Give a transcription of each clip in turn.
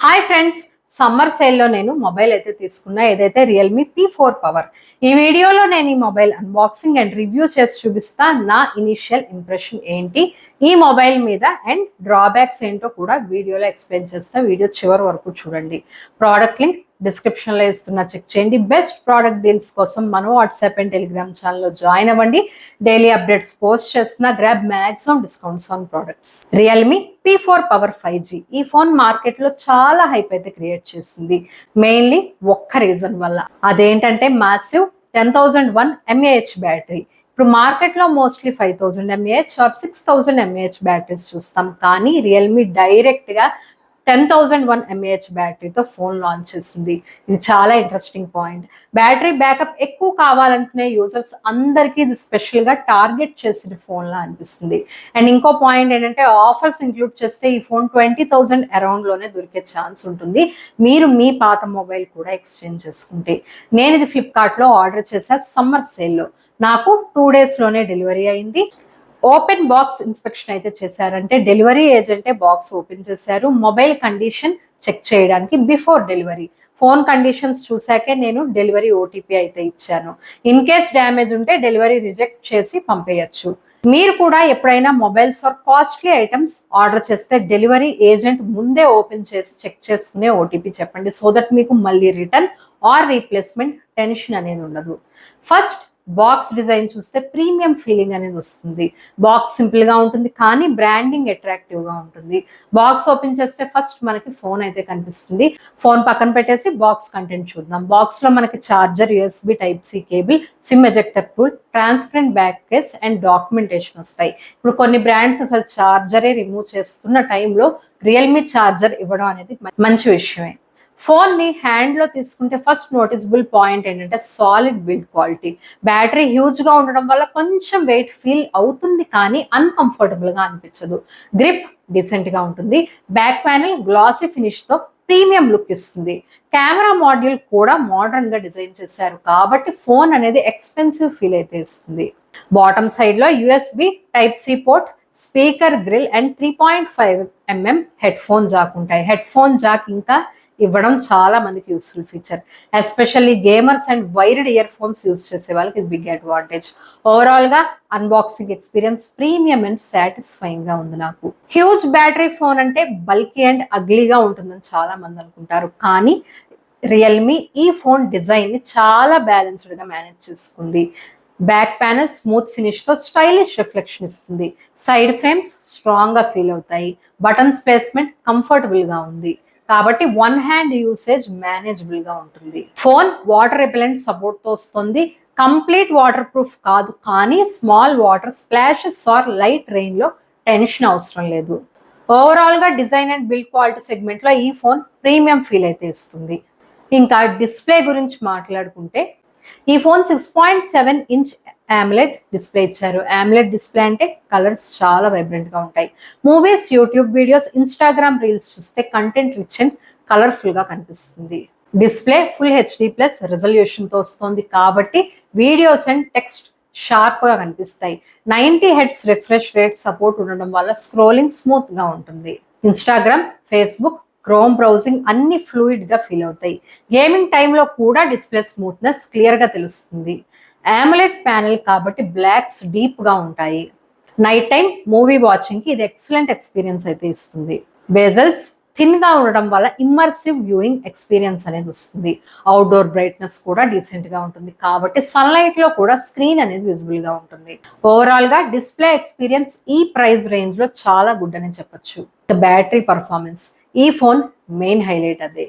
Hi friends, summer సేల్లో నేను mobile అయితే తీసుకున్నా. ఏదైతే రియల్మీ P4 పవర్. ఈ వీడియోలో నేను ఈ మొబైల్ అన్బాక్సింగ్ అండ్ రివ్యూ చేసి చూపిస్తా. నా ఇనిషియల్ ఇంప్రెషన్ ఏంటి ఈ మొబైల్ మీద అండ్ డ్రాబ్యాక్స్ ఏంటో కూడా వీడియోలో ఎక్స్ప్లెయిన్ చేస్తా. వీడియో చివరి వరకు చూడండి. ప్రోడక్ట్ లింక్ డిస్క్రిప్షన్లో ఇస్తున్నా, చెక్ చేయండి. బెస్ట్ ప్రోడక్ట్ డీల్స్ కోసం మన వాట్సాప్ అండ్ టెలిగ్రామ్ ఛానల్లో జాయిన్ అవ్వండి. డైలీ అప్డేట్స్ పోస్ట్ చేస్తున్నా. Grab maximum discounts on products. Realme P4 power 5G ఈ ఫోన్ మార్కెట్లో చాలా హైప్ అయితే క్రియేట్ చేసింది. మెయిన్లీ ఒక్క రీజన్ వల్ల, అదేంటంటే మాసివ్ 10,001 mAh బ్యాటరీ. ఇప్పుడు మార్కెట్లో mostly 5,000 mAh or 6,000 mAh batteries చూస్తాం, కానీ రియల్మీ డైరెక్ట్గా 10,001 mAh బ్యాటరీతో ఫోన్ లాంచ్ చేసింది. ఇది చాలా ఇంట్రెస్టింగ్ పాయింట్. బ్యాటరీ బ్యాకప్ ఎక్కువ కావాలనుకునే యూజర్స్ అందరికీ ఇది స్పెషల్గా టార్గెట్ చేసిన ఫోన్లా అనిపిస్తుంది. అండ్ ఇంకో పాయింట్ ఏంటంటే, ఆఫర్స్ ఇంక్లూడ్ చేస్తే ఈ ఫోన్ 20,000 అరౌండ్లోనే దొరికే ఛాన్స్ ఉంటుంది, మీరు మీ పాత మొబైల్ కూడా ఎక్స్చేంజ్ చేసుకుంటే. నేను ఇది ఫ్లిప్కార్ట్లో ఆర్డర్ చేశాను సమ్మర్ సేల్లో. నాకు 2 డేస్లోనే డెలివరీ అయింది. ఓపెన్ బాక్స్ ఇన్స్పెక్షన్ అయితే చేశారంటే డెలివరీ ఏజెంటే బాక్స్ ఓపెన్ చేశారు, మొబైల్ కండిషన్ చెక్ చేయడానికి బిఫోర్ డెలివరీ. ఫోన్ కండిషన్స్ చూశాకే నేను డెలివరీ ఓటీపీ అయితే ఇచ్చాను. ఇన్ కేస్ డ్యామేజ్ ఉంటే డెలివరీ రిజెక్ట్ చేసి పంపేయచ్చు. మీరు కూడా ఎప్పుడైనా mobiles or costly items order చేస్తే డెలివరీ ఏజెంట్ ముందే ఓపెన్ చేసి చెక్ చేసుకునే ఓటీపీ చెప్పండి, సో దట్ మీకు మళ్ళీ రిటర్న్ ఆర్ రీప్లేస్మెంట్ టెన్షన్ అనేది ఉండదు. ఫస్ట్ బాక్స్ డిజైన్ చూస్తే ప్రీమియం ఫీలింగ్ అనేది వస్తుంది. బాక్స్ సింపుల్ గా ఉంటుంది, కానీ బ్రాండింగ్ అట్రాక్టివ్ గా ఉంటుంది. బాక్స్ ఓపెన్ చేస్తే ఫస్ట్ మనకి ఫోన్ అయితే కనిపిస్తుంది. ఫోన్ పక్కన పెట్టేసి బాక్స్ కంటెంట్ చూద్దాం. బాక్స్ లో మనకి charger, USB Type-C cable, SIM ejector tool, transparent back case and documentation వస్తాయి. ఇప్పుడు కొన్ని బ్రాండ్స్ అసలు చార్జరే రిమూవ్ చేస్తున్న టైంలో రియల్మీ చార్జర్ ఇవ్వడం అనేది మంచి విషయమే. ఫోన్ ని హ్యాండ్ లో తీసుకుంటే ఫస్ట్ నోటిసబుల్ పాయింట్ ఏంటంటే solid build quality. Battery huge గా ఉండడం వల్ల కొంచెం వెయిట్ ఫీల్ అవుతుంది, కానీ అన్కంఫర్టబుల్ గా అనిపించదు. గ్రిప్ డీసెంట్ గా ఉంటుంది. బ్యాక్ ప్యానెల్ గ్లాసీ ఫినిష్ తో ప్రీమియం లుక్ ఇస్తుంది. కెమెరా మాడ్యూల్ కూడా మోడర్న్ గా డిజైన్ చేశారు, కాబట్టి ఫోన్ అనేది ఎక్స్పెన్సివ్ ఫీల్ అయితే ఇస్తుంది. బాటమ్ సైడ్ లో USB Type-C port, speaker grille and 3.5 mm headphone jack ఉంటాయి. హెడ్ ఫోన్ జాక్ ఇంకా ఇవ్వడం చాలా మందికి useful feature, especially gamers and wired earphones use చేసే వాళ్ళకి ఇది బిగ్ అడ్వాంటేజ్. ఓవరాల్ గా unboxing experience premium and satisfying గా ఉంది నాకు. హ్యూజ్ బ్యాటరీ ఫోన్ అంటే బల్కీ అండ్ అగ్లీగా ఉంటుందని చాలా మంది అనుకుంటారు, కానీ రియల్మీ ఈ ఫోన్ డిజైన్ ని చాలా బ్యాలెన్స్డ్ గా మేనేజ్ చేసుకుంది. బ్యాక్ ప్యానెల్ స్మూత్ ఫినిష్ తో స్టైలిష్ రిఫ్లెక్షన్ ఇస్తుంది. సైడ్ ఫ్రేమ్స్ స్ట్రాంగ్ గా ఫీల్ అవుతాయి. బటన్స్ ప్లేస్మెంట్ కంఫర్టబుల్ గా ఉంది, కాబట్టి వన్ హ్యాండ్ యూసేజ్ మేనేజబుల్ గా ఉంటుంది. ఫోన్ వాటర్ రిపెలెంట్ సపోర్ట్ తో వస్తుంది. కంప్లీట్ వాటర్ ప్రూఫ్ కాదు, కానీ small water splashes or light rain లో టెన్షన్ అవసరం లేదు. ఓవరాల్ గా design and build quality segment లో ఈ ఫోన్ ప్రీమియం ఫీల్ అయితే ఇస్తుంది. ఇంకా డిస్ప్లే గురించి మాట్లాడుకుంటే, ఈ ఫోన్ 6.7 ఇంచ్ AMOLED డిస్ప్లే ఇచ్చారు. AMOLED డిస్ప్లే అంటే కలర్స్ చాలా వైబ్రెంట్ గా ఉంటాయి. Movies, YouTube videos, Instagram reels చూస్తే కంటెంట్ రిచ్ అండ్ కలర్ఫుల్ గా కనిపిస్తుంది. డిస్ప్లే ఫుల్ HD+ రెజల్యూషన్ తో వస్తుంది, కాబట్టి వీడియోస్ అండ్ టెక్స్ట్ షార్ప్ గా కనిపిస్తాయి. 90 Hz రిఫ్రెష్ రేట్ సపోర్ట్ ఉండడం వల్ల స్క్రోలింగ్ స్మూత్ గా ఉంటుంది. ఇన్స్టాగ్రామ్, ఫేస్బుక్, క్రోమ్ బ్రౌజింగ్ అన్ని ఫ్లూయిడ్ గా ఫీల్ అవుతాయి. గేమింగ్ టైంలో కూడా డిస్ప్లే స్మూత్నెస్ క్లియర్ గా తెలుస్తుంది. AMOLED ప్యానెల్ కాబట్టి బ్లాక్స్ డీప్ గా ఉంటాయి. నైట్ టైం మూవీ వాచింగ్ కి ఇది ఎక్సలెంట్ ఎక్స్పీరియన్స్ అయితే ఇస్తుంది. బేజల్స్ థిన్ గా ఉండడం వల్ల ఇమ్మర్సివ్ వ్యూయింగ్ ఎక్స్పీరియన్స్ అనేది వస్తుంది. అవుట్డోర్ బ్రైట్నెస్ కూడా డీసెంట్ గా ఉంటుంది, కాబట్టి సన్లైట్ లో కూడా స్క్రీన్ అనేది విజిబుల్ గా ఉంటుంది. ఓవరాల్ గా డిస్ప్లే ఎక్స్పీరియన్స్ ఈ ప్రైస్ రేంజ్ లో చాలా గుడ్ అని చెప్పొచ్చు. బ్యాటరీ పర్ఫార్మెన్స్ ఈ ఫోన్ మెయిన్ హైలైట్ అదే.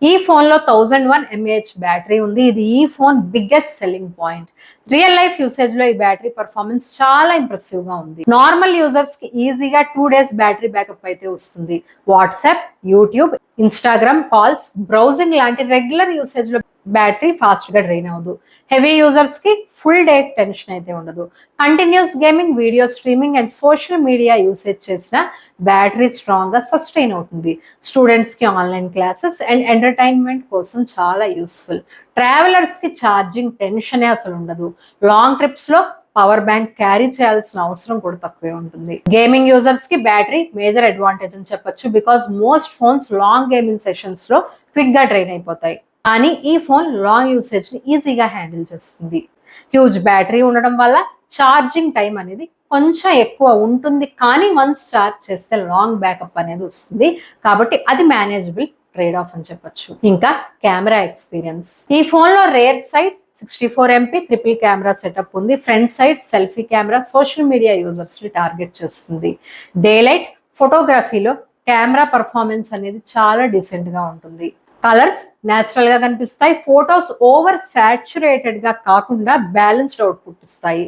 ఈ ఫోన్ లో 1001 mAh బ్యాటరీ ఉంది. ఇది ఈ phone biggest selling point. Real life usage లో ఈ బ్యాటరీ పర్ఫార్మెన్స్ చాలా ఇంప్రెసివ్ గా ఉంది. నార్మల్ యూజర్స్ కి ఈజీగా 2 డేస్ బ్యాటరీ బ్యాకప్ అయితే వస్తుంది. WhatsApp, YouTube, Instagram calls, browsing లాంటి రెగ్యులర్ యూసేజ్ లో బ్యాటరీ ఫాస్ట్ గా డ్రైన్ అవ్వదు. హెవీ యూజర్స్ కి ఫుల్ డే టెన్షన్ అయితే ఉండదు. Continuous gaming, video streaming and social media usage చేసిన బ్యాటరీ స్ట్రాంగ్ గా సస్టైన్ అవుతుంది. స్టూడెంట్స్ కి ఆన్లైన్ క్లాసెస్ అండ్ ఎంటర్టైన్మెంట్ కోసం చాలా యూస్ఫుల్. ట్రావెలర్స్ కి ఛార్జింగ్ టెన్షనే అసలు ఉండదు. లాంగ్ ట్రిప్స్ లో పవర్ బ్యాంక్ క్యారీ చేయాల్సిన అవసరం కూడా తక్కువే ఉంటుంది. గేమింగ్ యూజర్స్ కి బ్యాటరీ మేజర్ అడ్వాంటేజ్ అని చెప్పొచ్చు, because most phones long gaming sessions లో క్విక్ గా డ్రైన్ అయిపోతాయి. కానీ ఈ ఫోన్ లాంగ్ యూసేజ్ ని ఈజీగా హ్యాండిల్ చేస్తుంది. హ్యూజ్ బ్యాటరీ ఉండడం వల్ల ఛార్జింగ్ టైం అనేది కొంచెం ఎక్కువ ఉంటుంది, కానీ వన్స్ ఛార్జ్ చేస్తే లాంగ్ బ్యాకప్ అనేది వస్తుంది. కాబట్టి అది మేనేజబుల్ ట్రేడ్ ఆఫ్ అని చెప్పొచ్చు. ఇంకా కెమెరా ఎక్స్పీరియన్స్, ఈ ఫోన్ లో rear side 64 MP triple camera setup ఉంది. Front side selfie camera social media users ని టార్గెట్ చేస్తుంది. డే లైట్ ఫోటోగ్రఫీలో కెమెరా పర్ఫార్మెన్స్ అనేది చాలా డీసెంట్ గా ఉంటుంది. కలర్స్ న్యాచురల్ గా కనిపిస్తాయి. ఫొటోస్ ఓవర్ సాచురేటెడ్ గా కాకుండా బ్యాలెన్స్డ్ అవుట్పుట్ ఇస్తాయి.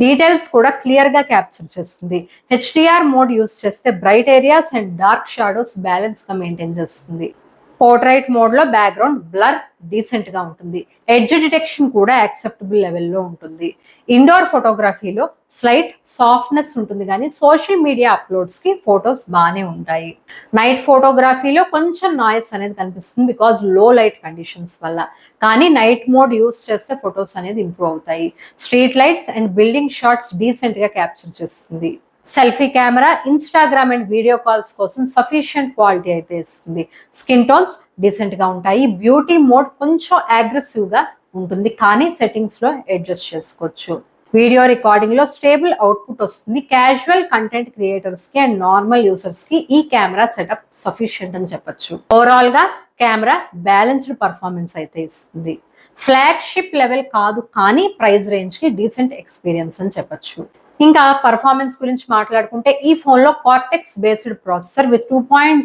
డీటెయిల్స్ కూడా క్లియర్ గా క్యాప్చర్ చేస్తుంది. హెచ్డిఆర్ మోడ్ యూస్ చేస్తే bright areas and dark shadows balance గా మెయింటైన్ చేస్తుంది. పోర్ట్రైట్ మోడ్ లో బ్యాక్గ్రౌండ్ బ్లర్ డీసెంట్ గా ఉంటుంది. ఎడ్జ్ డిటెక్షన్ కూడా యాక్సెప్టబుల్ లెవెల్లో ఉంటుంది. ఇండోర్ ఫోటోగ్రఫీలో స్లైట్ సాఫ్ట్నెస్ ఉంటుంది, కానీ సోషల్ మీడియా అప్లోడ్స్ కి ఫొటోస్ బాగానే ఉంటాయి. నైట్ ఫోటోగ్రఫీలో కొంచెం నాయిస్ అనేది కనిపిస్తుంది బికాజ్ లో లైట్ కండిషన్స్ వల్ల, కానీ నైట్ మోడ్ యూస్ చేస్తే ఫొటోస్ అనేది ఇంప్రూవ్ అవుతాయి. Street lights and building shots decent గా క్యాప్చర్ చేస్తుంది. Selfie camera Instagram and video calls కోసం సఫిషియంట్ క్వాలిటీ అయితే ఇస్తుంది. స్కిన్ టోన్స్ డీసెంట్ గా ఉంటాయి. బ్యూటీ మోడ్ కొంచెం అగ్రెసివ్ గా ఉంటుంది, కానీ సెట్టింగ్స్ లో అడ్జస్ట్ చేసుకోవచ్చు. వీడియో రికార్డింగ్ లో స్టేబుల్ అవుట్పుట్ వస్తుంది. క్యాజువల్ కంటెంట్ క్రియేటర్స్ కి అండ్ నార్మల్ యూసర్స్ కి ఈ కెమెరా సెటప్ సఫిషియంట్ అని చెప్పొచ్చు. ఓవరాల్ గా కెమెరా బ్యాలెన్స్డ్ పర్ఫార్మెన్స్ అయితే ఇస్తుంది. ఫ్లాగ్షిప్ లెవెల్ కాదు, కానీ ప్రైస్ రేంజ్ కి డీసెంట్ ఎక్స్పీరియన్స్ అని చెప్పొచ్చు. ఇంకా పర్ఫార్మెన్స్ గురించి మాట్లాడుకుంటే ఈ ఫోన్లో Cortex based processor with 2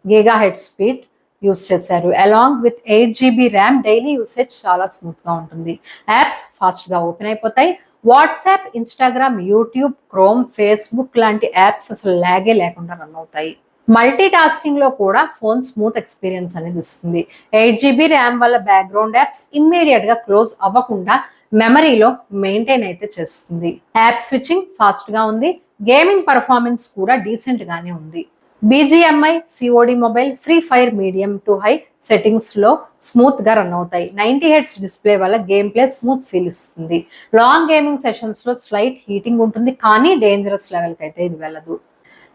GHz speed use చేశారు. Along with 8 GB RAM. Daily usage చాలా స్మూత్ గా ఉంటుంది. యాప్స్ ఫాస్ట్ గా ఓపెన్ అయిపోతాయి. WhatsApp, Instagram, YouTube, Chrome, Facebook లాంటి యాప్స్ అసలు లాగే లేకుండా రన్ అవుతాయి. మల్టీ టాస్కింగ్ లో కూడా ఫోన్ స్మూత్ ఎక్స్పీరియన్స్ అనేది ఇస్తుంది. 8 GB ర్యామ్ వల్ల బ్యాక్గ్రౌండ్ యాప్స్ ఇమ్మీడియట్ గా క్లోజ్ అవ్వకుండా మెమరీలో మెయింటైన్ అయితే చేస్తుంది. యాప్ స్విచ్చింగ్ ఫాస్ట్ గా ఉంది. గేమింగ్ పర్ఫార్మెన్స్ కూడా డీసెంట్ గానే ఉంది. BGMI, COD mobile, free fire medium to high settings లో స్మూత్ గా రన్ అవుతాయి. 90 Hz డిస్ప్లే వల్ల గేమ్ ప్లే స్మూత్ ఫీల్ ఇస్తుంది. లాంగ్ గేమింగ్ సెషన్స్ లో స్లైట్ హీటింగ్ ఉంటుంది, కానీ డేంజరస్ లెవెల్ కి అయితే ఇది వెళ్ళదు.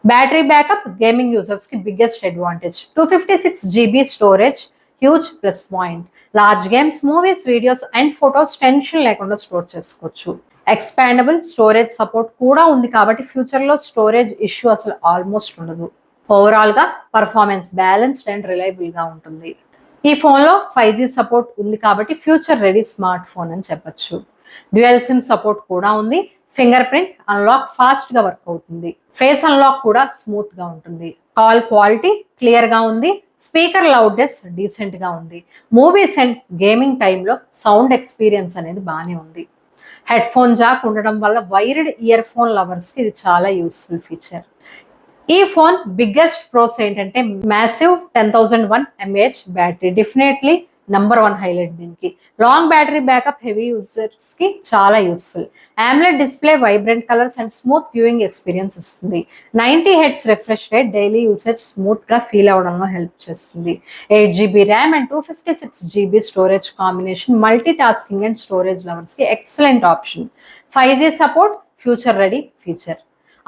బ్యాటరీ బ్యాకప్ గేమింగ్ యూజర్స్ కి biggest advantage. 256 GB storage huge plus point. Large games, movies, videos and photos tension లేకుండా స్టోర్ చేసుకోవచ్చు. ఎక్స్పాండబుల్ స్టోరేజ్ సపోర్ట్ కూడా ఉంది, కాబట్టి ఫ్యూచర్ లో స్టోరేజ్ ఇష్యూ అసలు ఆల్మోస్ట్ ఉండదు. ఓవరాల్ గా పర్ఫార్మెన్స్ బ్యాలెన్స్డ్ అండ్ రిలయబుల్ గా ఉంటుంది. ఈ ఫోన్ లో 5G సపోర్ట్ ఉంది, కాబట్టి ఫ్యూచర్ రెడీ స్మార్ట్ ఫోన్ అని చెప్పొచ్చు. డ్యూయల్ సిమ్ సపోర్ట్ కూడా ఉంది. ఫింగర్ ప్రింట్ అన్లాక్ ఫాస్ట్ గా వర్క్ అవుతుంది. ఫేస్ అన్లాక్ కూడా స్మూత్ గా ఉంటుంది. కాల్ క్వాలిటీ క్లియర్ గా ఉంది. స్పీకర్ లౌడ్నెస్ డీసెంట్ గా ఉంది. మూవీస్ అండ్ గేమింగ్ టైంలో సౌండ్ ఎక్స్పీరియన్స్ అనేది బాగానే ఉంది. హెడ్ ఫోన్ జాక్ ఉండడం వల్ల వైర్డ్ ఇయర్ ఫోన్ లవర్స్ కి ఇది చాలా యూస్ఫుల్ ఫీచర్. ఈ ఫోన్ బిగ్గెస్ట్ ప్రోస్ ఏంటంటే massive 10,001 mAh battery, definitely number 1 highlight దీనికి. Long battery backup heavy users కి చాలా useful. AMOLED display vibrant colours and smooth viewing experience ఇస్తుంది. 90 Hz refresh rate daily usage smooth గా feel అవడంలో help చేస్తుంది. 8 GB RAM and 256 GB storage combination multi tasking and storage lovers కి excellent option. 5G support future ready feature.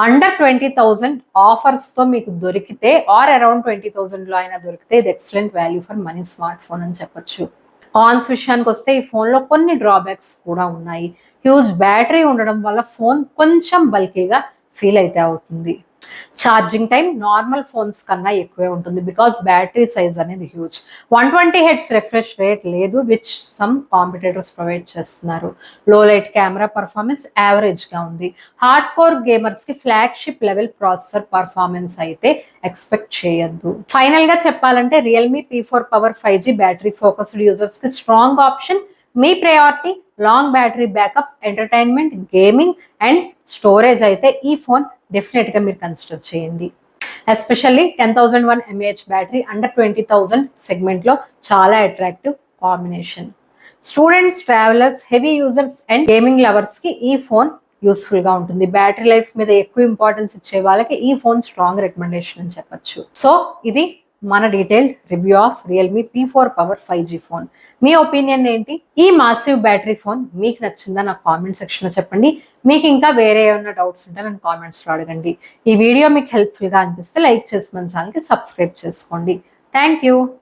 Under 20,000 offers తో మీకు దొరికితే are around 20,000 లో అయినా దొరికితే ఇది excellent value for money smart phone అని చెప్పొచ్చు. కాన్స్ విషయానికి వస్తే ఈ ఫోన్ లో కొన్ని డ్రాబ్యాక్స్ కూడా ఉన్నాయి. హ్యూజ్ బ్యాటరీ ఉండడం వల్ల ఫోన్ కొంచెం బల్కీగా ఫీల్ అయితే అవుతుంది. ఛార్జింగ్ టైం నార్మల్ ఫోన్స్ కన్నా ఎక్కువే ఉంటుంది, బికాస్ బ్యాటరీ సైజ్ అనేది హ్యూజ్. 120 Hz రిఫ్రెష్ రేట్ లేదు, విచ్ సమ్ కాంపిటేటర్స్ ప్రొవైడ్ చేస్తున్నారు. Low light camera performance average గా ఉంది. హార్డ్ కోర్ గేమర్స్ కి ఫ్లాగ్షిప్ లెవెల్ ప్రాసెసర్ పర్ఫార్మెన్స్ అయితే ఎక్స్పెక్ట్ చేయొద్దు. ఫైనల్ గా చెప్పాలంటే Realme P4 power 5G battery focused users కి స్ట్రాంగ్ ఆప్షన్. మీ priority long battery backup, entertainment, gaming and storage అయితే ఈ ఫోన్ డెఫినెట్ గా మీరు కన్సిడర్ చేయండి. Especially 10,001 mAh battery under 20,000 segment లో చాలా attractive combination. Students, travellers, heavy users and gaming lovers కి ఈ ఫోన్ యూస్ఫుల్ గా ఉంటుంది. బ్యాటరీ లైఫ్ మీద ఎక్కువ ఇంపార్టెన్స్ ఇచ్చే వాళ్ళకి ఈ ఫోన్ స్ట్రాంగ్ రికమెండేషన్ అని చెప్పొచ్చు. సో ఇది మన detail review of Realme P4 power 5G phone. Me opinion ఏంటి? ఈ మాసివ్ బ్యాటరీ ఫోన్ మీకు నచ్చిందా నాకు కామెంట్ సెక్షన్లో చెప్పండి. మీకు ఇంకా వేరే ఏమైనా డౌట్స్ ఉంటే నన్ను కామెంట్స్లో అడగండి. ఈ వీడియో మీకు హెల్ప్ఫుల్గా అనిపిస్తే లైక్ చేసి మన ఛానల్కి సబ్స్క్రైబ్ చేసుకోండి. Thank you.